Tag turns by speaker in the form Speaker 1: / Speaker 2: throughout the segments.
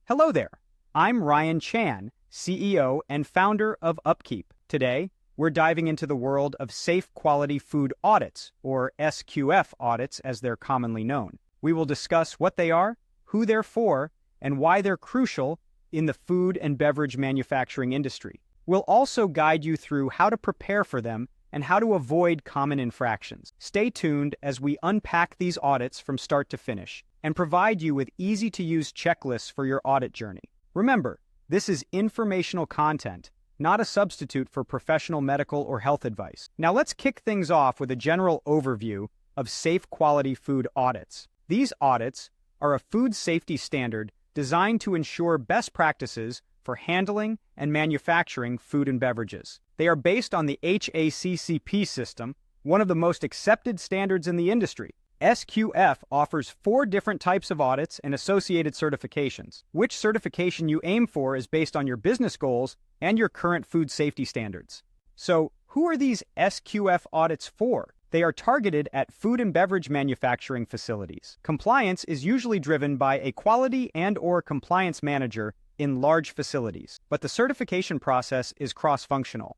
Speaker 1: Hello there. I'm Ryan Chan, CEO and founder of UpKeep. Today, we're diving into the world of safe quality food audits, or SQF audits as they're commonly known. We will discuss what they are, who they're for, and why they're crucial in the food and beverage manufacturing industry. We'll also guide you through how to prepare for them and how to avoid common infractions. Stay tuned as we unpack these audits from start to finish and provide you with easy-to-use checklists for your audit journey. Remember, this is informational content, not a substitute for professional medical or health advice. Now let's kick things off with a general overview of safe quality food audits. These audits are a food safety standard designed to ensure best practices for handling and manufacturing food and beverages. They are based on the HACCP system, one of the most accepted standards in the industry. SQF offers 4 different types of audits and associated certifications. Which certification you aim for is based on your business goals and your current food safety standards. So, who are these SQF audits for? They are targeted at food and beverage manufacturing facilities. Compliance is usually driven by a quality and/or compliance manager in large facilities, but the certification process is cross-functional,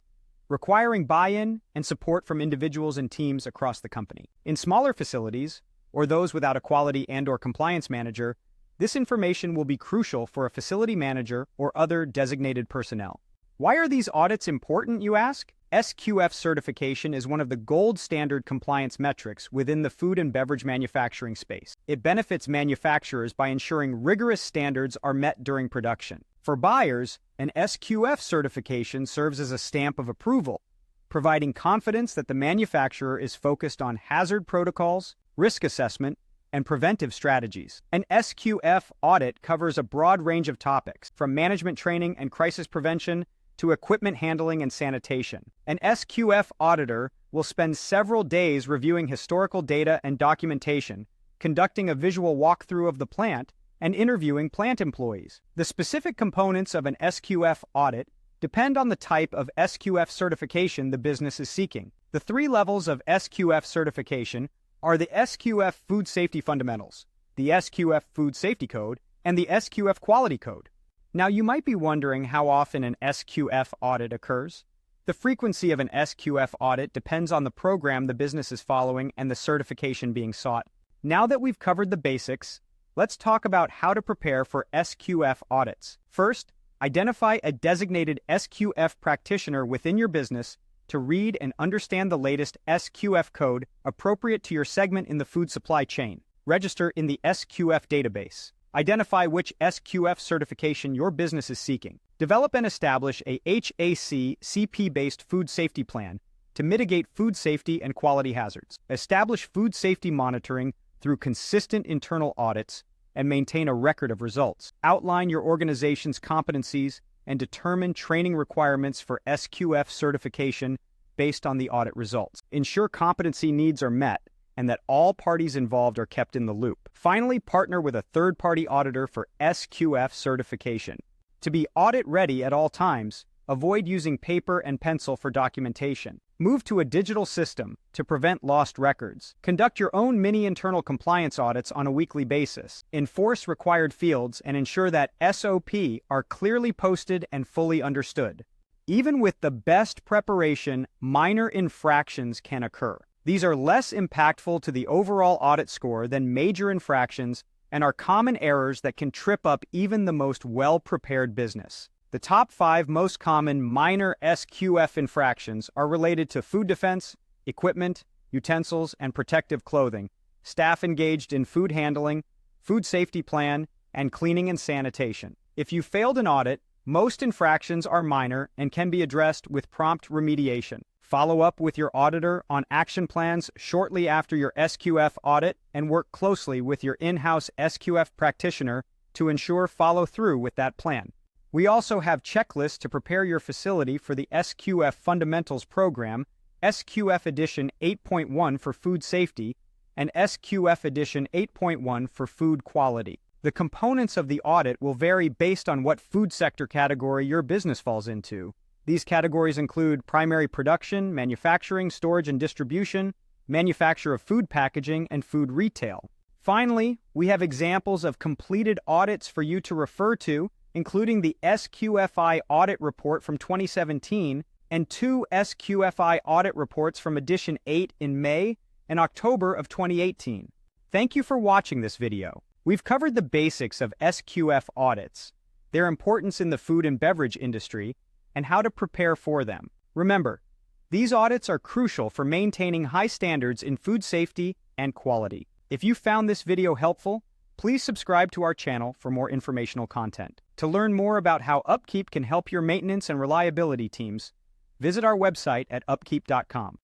Speaker 1: requiring buy-in and support from individuals and teams across the company. In smaller facilities, or those without a quality and/or compliance manager, this information will be crucial for a facility manager or other designated personnel. Why are these audits important, you ask? SQF certification is one of the gold standard compliance metrics within the food and beverage manufacturing space. It benefits manufacturers by ensuring rigorous standards are met during production. For buyers, an SQF certification serves as a stamp of approval, providing confidence that the manufacturer is focused on hazard protocols, risk assessment, and preventive strategies. An SQF audit covers a broad range of topics, from management training and crisis prevention to equipment handling and sanitation. An SQF auditor will spend several days reviewing historical data and documentation, conducting a visual walkthrough of the plant, and interviewing plant employees. The specific components of an SQF audit depend on the type of SQF certification the business is seeking. The 3 levels of SQF certification are the SQF Food Safety Fundamentals, the SQF Food Safety Code, and the SQF Quality Code. Now, you might be wondering how often an SQF audit occurs. The frequency of an SQF audit depends on the program the business is following and the certification being sought. Now that we've covered the basics, let's talk about how to prepare for SQF audits. First, identify a designated SQF practitioner within your business to read and understand the latest SQF code appropriate to your segment in the food supply chain. Register in the SQF database. Identify which SQF certification your business is seeking. Develop and establish a HACCP-based food safety plan to mitigate food safety and quality hazards. Establish food safety monitoring through consistent internal audits and maintain a record of results. Outline your organization's competencies and determine training requirements for SQF certification based on the audit results. Ensure competency needs are met and that all parties involved are kept in the loop. Finally, partner with a third-party auditor for SQF certification. To be audit-ready at all times, avoid using paper and pencil for documentation. Move to a digital system to prevent lost records. Conduct your own mini internal compliance audits on a weekly basis. Enforce required fields and ensure that SOP are clearly posted and fully understood. Even with the best preparation, minor infractions can occur. These are less impactful to the overall audit score than major infractions and are common errors that can trip up even the most well-prepared business. The top 5 most common minor SQF infractions are related to food defense, equipment, utensils, and protective clothing, staff engaged in food handling, food safety plan, and cleaning and sanitation. If you failed an audit, most infractions are minor and can be addressed with prompt remediation. Follow up with your auditor on action plans shortly after your SQF audit and work closely with your in-house SQF practitioner to ensure follow-through with that plan. We also have checklists to prepare your facility for the SQF Fundamentals program, SQF Edition 8.1 for food safety, and SQF Edition 8.1 for food quality. The components of the audit will vary based on what food sector category your business falls into. These categories include primary production, manufacturing, storage and distribution, manufacture of food packaging, and food retail. Finally, we have examples of completed audits for you to refer to, including the SQFI audit report from 2017 and 2 SQFI audit reports from Edition 8 in May and October of 2018. Thank you for watching this video. We've covered the basics of SQF audits, their importance in the food and beverage industry, and how to prepare for them. Remember, these audits are crucial for maintaining high standards in food safety and quality. If you found this video helpful, please subscribe to our channel for more informational content. To learn more about how UpKeep can help your maintenance and reliability teams, visit our website at upkeep.com.